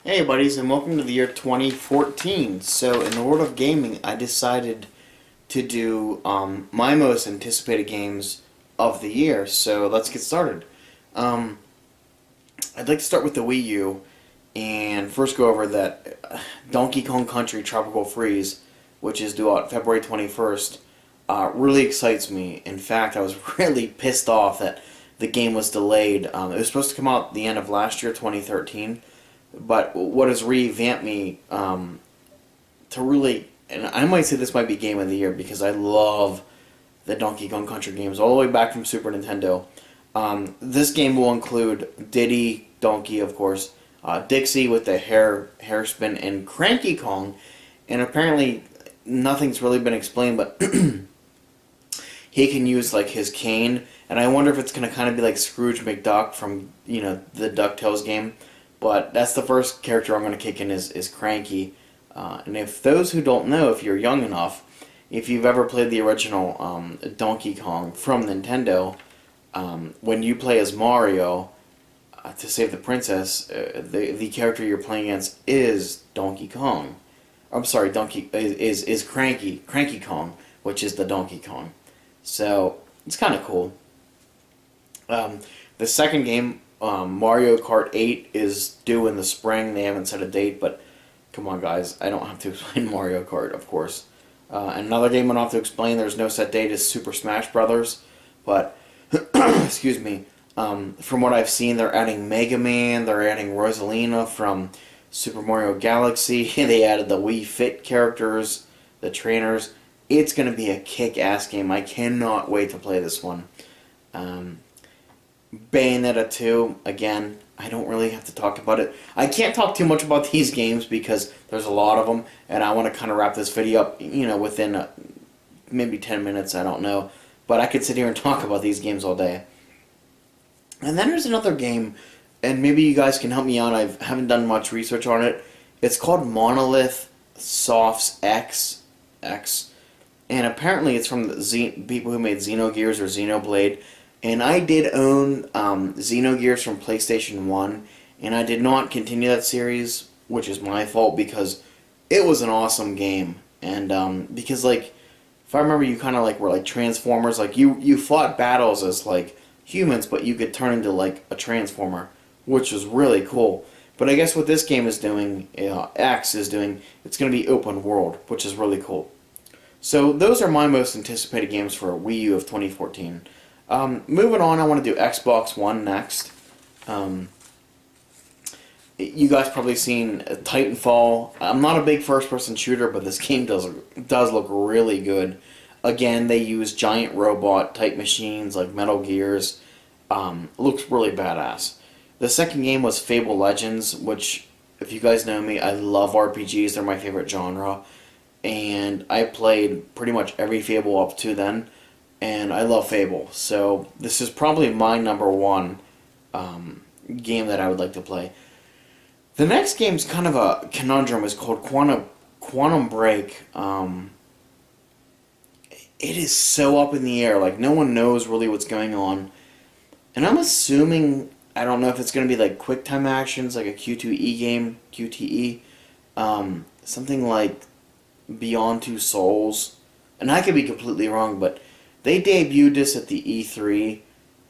Hey buddies, and welcome to the year 2014. So in the world of gaming, I decided to do my most anticipated games of the year. So let's get started. Um, I'd like to start with the Wii U and first go over that Donkey Kong Country Tropical Freeze, which is due out February 21st, really excites me. In fact, I was really pissed off that the game was delayed. It was supposed to come out the end of last year, 2013. But what has revamped me to really, and I might say this might be game of the year because I love the Donkey Kong Country games all the way back from Super Nintendo. This game will include Diddy, Donkey, of course, Dixie with the hair spin, and Cranky Kong. And apparently, nothing's really been explained, but he can use like his cane. And I wonder if it's gonna kind of be like Scrooge McDuck from the DuckTales game. But that's the first character I'm going to kick in is Cranky. And if those who don't know, if you're young enough, if you've ever played the original Donkey Kong from Nintendo, when you play as Mario to save the princess, the character you're playing against is Donkey Kong. I'm sorry, Donkey is Cranky Kong, which is the Donkey Kong. So it's kind of cool. The second game, Mario Kart 8, is due in the spring. They haven't set a date, but come on, guys. I don't have to explain Mario Kart, of course. Another game I don't have to explain, there's no set date, is Super Smash Brothers. But, excuse me, from what I've seen, they're adding Mega Man, they're adding Rosalina from Super Mario Galaxy, they added the Wii Fit characters, the trainers. It's going to be a kick-ass game. I cannot wait to play this one. Bayonetta 2, again, I don't really have to talk about it. I can't talk too much about these games because there's a lot of them, and I want to kind of wrap this video up, within maybe 10 minutes, I don't know. But I could sit here and talk about these games all day. And then there's another game, and maybe you guys can help me out. I haven't done much research on it. It's called Monolith Soft's X, and apparently it's from the people who made Xenogears or Xenoblade. And I did own Xenogears from PlayStation 1, and I did not continue that series, which is my fault because it was an awesome game. And because, like, if I remember, you kind of, like, were, like, Transformers. Like, you fought battles as, like, humans, but you could turn into, like, a Transformer, which was really cool. But I guess what this game is doing, X is doing, it's going to be open world, which is really cool. So those are my most anticipated games for Wii U of 2014. Moving on, I want to do Xbox One next. You guys probably seen Titanfall. I'm not a big first-person shooter, but this game does look really good. Again, they use giant robot type machines like Metal Gears. Looks really badass. The second game was Fable Legends, which, if you guys know me, I love RPGs. They're my favorite genre. And I played pretty much every Fable up to then. And I love Fable, so this is probably my number one game that I would like to play. The next game's kind of a conundrum. It's called Quantum Break. It is so up in the air. Like, no one knows really what's going on. And I'm assuming, I don't know if it's going to be like quick time actions, like a Q2E game, QTE. Something like Beyond Two Souls. And I could be completely wrong, but they debuted this at the E3,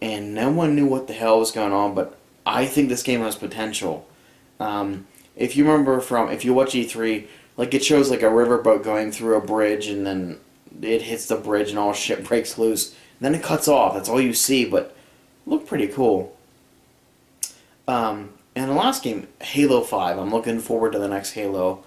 and no one knew what the hell was going on, but I think this game has potential. If you remember if you watch E3, like, it shows, like, a riverboat going through a bridge, and then it hits the bridge, and all shit breaks loose. And then it cuts off. That's all you see, but it looked pretty cool. And the last game, Halo 5. I'm looking forward to the next Halo.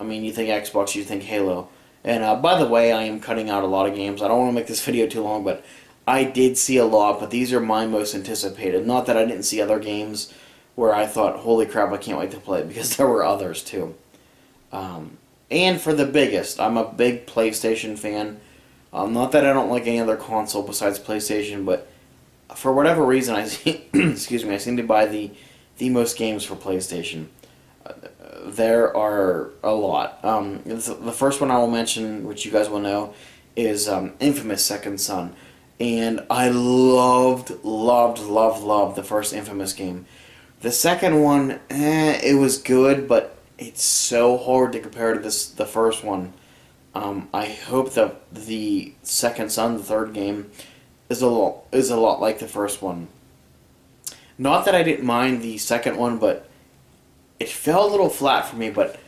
I mean, you think Xbox, you think Halo. And by the way, I am cutting out a lot of games. I don't want to make this video too long, but I did see a lot, but these are my most anticipated. Not that I didn't see other games where I thought, holy crap, I can't wait to play, because there were others too. And for the biggest, I'm a big PlayStation fan. Not that I don't like any other console besides PlayStation, but for whatever reason, I seem to buy the most games for PlayStation. There are a lot. The first one I will mention, which you guys will know, is Infamous Second Son. And I loved the first Infamous game. The second one, it was good, but it's so hard to compare to the first one. I hope that the second Son, the third game, is a lot like the first one. Not that I didn't mind the second one, but it fell a little flat for me. But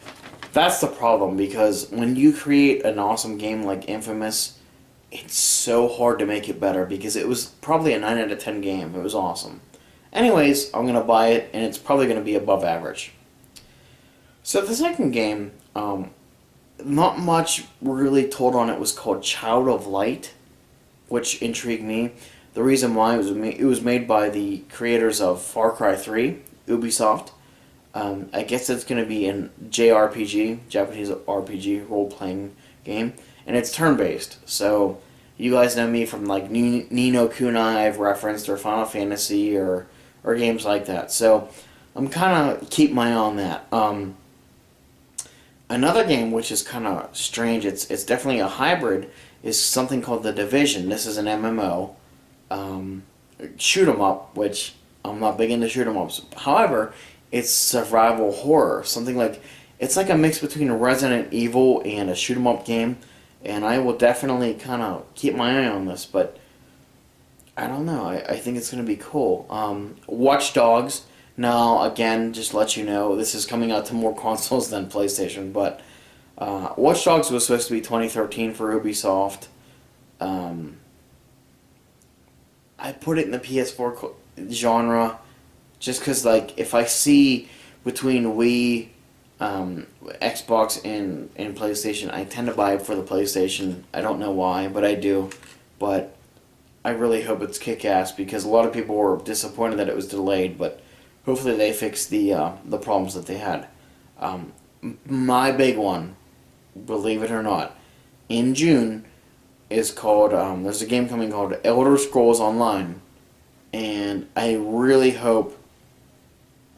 that's the problem, because when you create an awesome game like Infamous, it's so hard to make it better, because it was probably a 9 out of 10 game. It was awesome. Anyways, I'm going to buy it, and it's probably going to be above average. So the second game, not much really told on it. Was called Child of Light, which intrigued me. The reason why it was made by the creators of Far Cry 3, Ubisoft. I guess it's going to be an JRPG, Japanese RPG role-playing game, and it's turn-based. So you guys know me from like Ni no Kunai I've referenced, or Final Fantasy, or games like that. So I'm kind of keep my eye on that. Another game which is kind of strange, it's definitely a hybrid, is something called The Division. This is an MMO, shoot 'em up, which I'm not big into shoot 'em ups. However, it's survival horror, something like it's like a mix between a Resident Evil and a shoot 'em up game, and I will definitely kind of keep my eye on this. But I don't know. I think it's going to be cool. Watch Dogs. Now, again, just to let you know, this is coming out to more consoles than PlayStation, but Watch Dogs was supposed to be 2013 for Ubisoft. I put it in the PS4 genre just because, like, if I see between Wii, Xbox, and PlayStation, I tend to buy it for the PlayStation. I don't know why, but I do. But I really hope it's kick-ass, because a lot of people were disappointed that it was delayed, but hopefully they fix the problems that they had. My big one, believe it or not, in June is called, there's a game coming called Elder Scrolls Online, and I really hope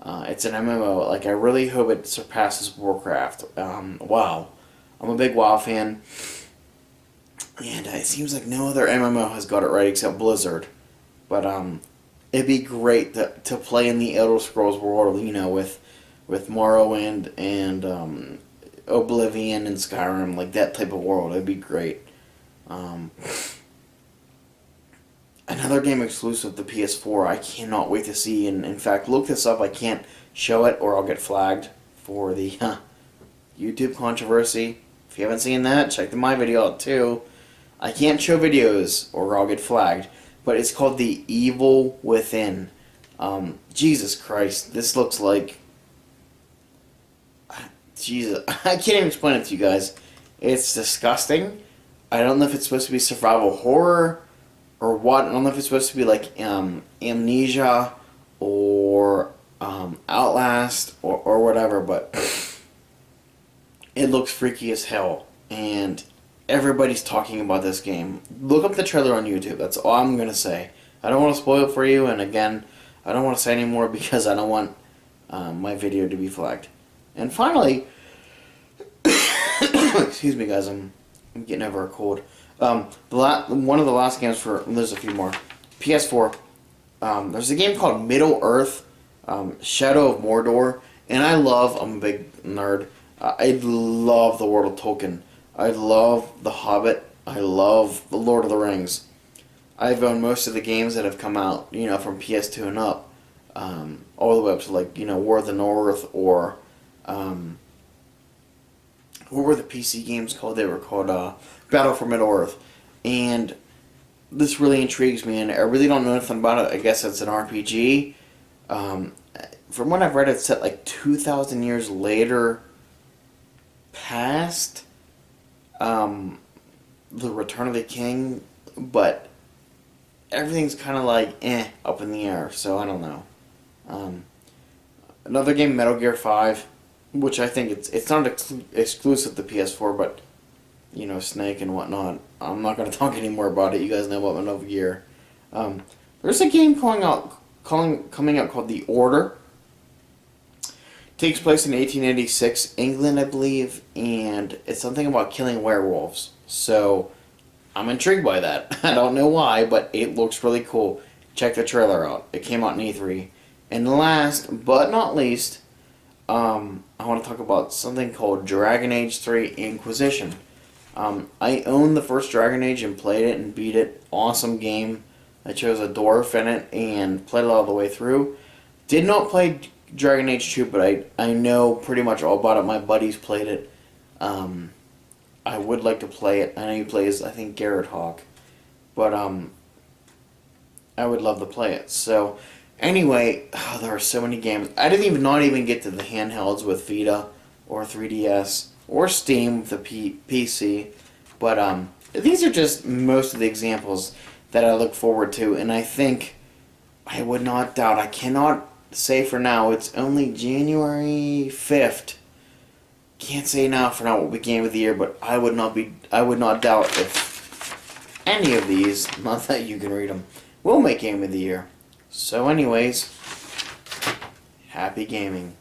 it's an MMO. Like, I really hope it surpasses Warcraft. WoW. I'm a big WoW fan, and it seems like no other MMO has got it right except Blizzard. But it'd be great to play in the Elder Scrolls world, you know, with Morrowind and Oblivion and Skyrim, like that type of world. It'd be great. Another game exclusive to PS4 I cannot wait to see, and in fact, look this up. I can't show it or I'll get flagged for the YouTube controversy. If you haven't seen that, check my video out too. I can't show videos or I'll get flagged, but it's called The Evil Within. Jesus Christ, this looks like... Jesus, I can't even explain it to you guys. It's disgusting. I don't know if it's supposed to be survival horror or what. I don't know if it's supposed to be like Amnesia or Outlast or whatever, but it looks freaky as hell, and everybody's talking about this game. Look up the trailer on YouTube. That's all I'm going to say. I don't want to spoil it for you, and again, I don't want to say any more because I don't want my video to be flagged. And finally, excuse me guys, I'm getting over a cold. One of the last games for, there's a few more, PS4, there's a game called Middle-earth, Shadow of Mordor, and I'm a big nerd, I love the world of Tolkien. I love The Hobbit. I love The Lord of the Rings. I've owned most of the games that have come out, you know, from PS2 and up, all the way up to, like, you know, War of the North, or what were the PC games called? They were called Battle for Middle-earth. And this really intrigues me, and I really don't know anything about it. I guess it's an RPG. From what I've read, it's set like 2,000 years later past The Return of the King, but everything's kind of like up in the air, so I don't know. Another game, Metal Gear 5, which I think it's not exclusive to PS4, but you know, Snake and whatnot. I'm not going to talk anymore about it. You guys know about Metal Gear. There's a game coming out called The Order. Takes place in 1886, England, I believe, and it's something about killing werewolves. So I'm intrigued by that. I don't know why, but it looks really cool. Check the trailer out. It came out in E3, And last but not least, I want to talk about something called Dragon Age 3 Inquisition. I owned the first Dragon Age and played it and beat it. Awesome game. I chose a dwarf in it and played it all the way through. Did not play Dragon Age 2, but I know pretty much all about it. My buddies played it. I would like to play it. I know he plays, I think, Garrett Hawk. But I would love to play it. So, anyway, there are so many games. I didn't even not even get to the handhelds with Vita or 3DS or Steam with the PC. But these are just most of the examples that I look forward to. And I think I would not doubt, I cannot say for now, it's only January 5th. Can't say now for now what will be game of the year, but I would not doubt if any of these, not that you can read them, will make game of the year. So anyways, happy gaming.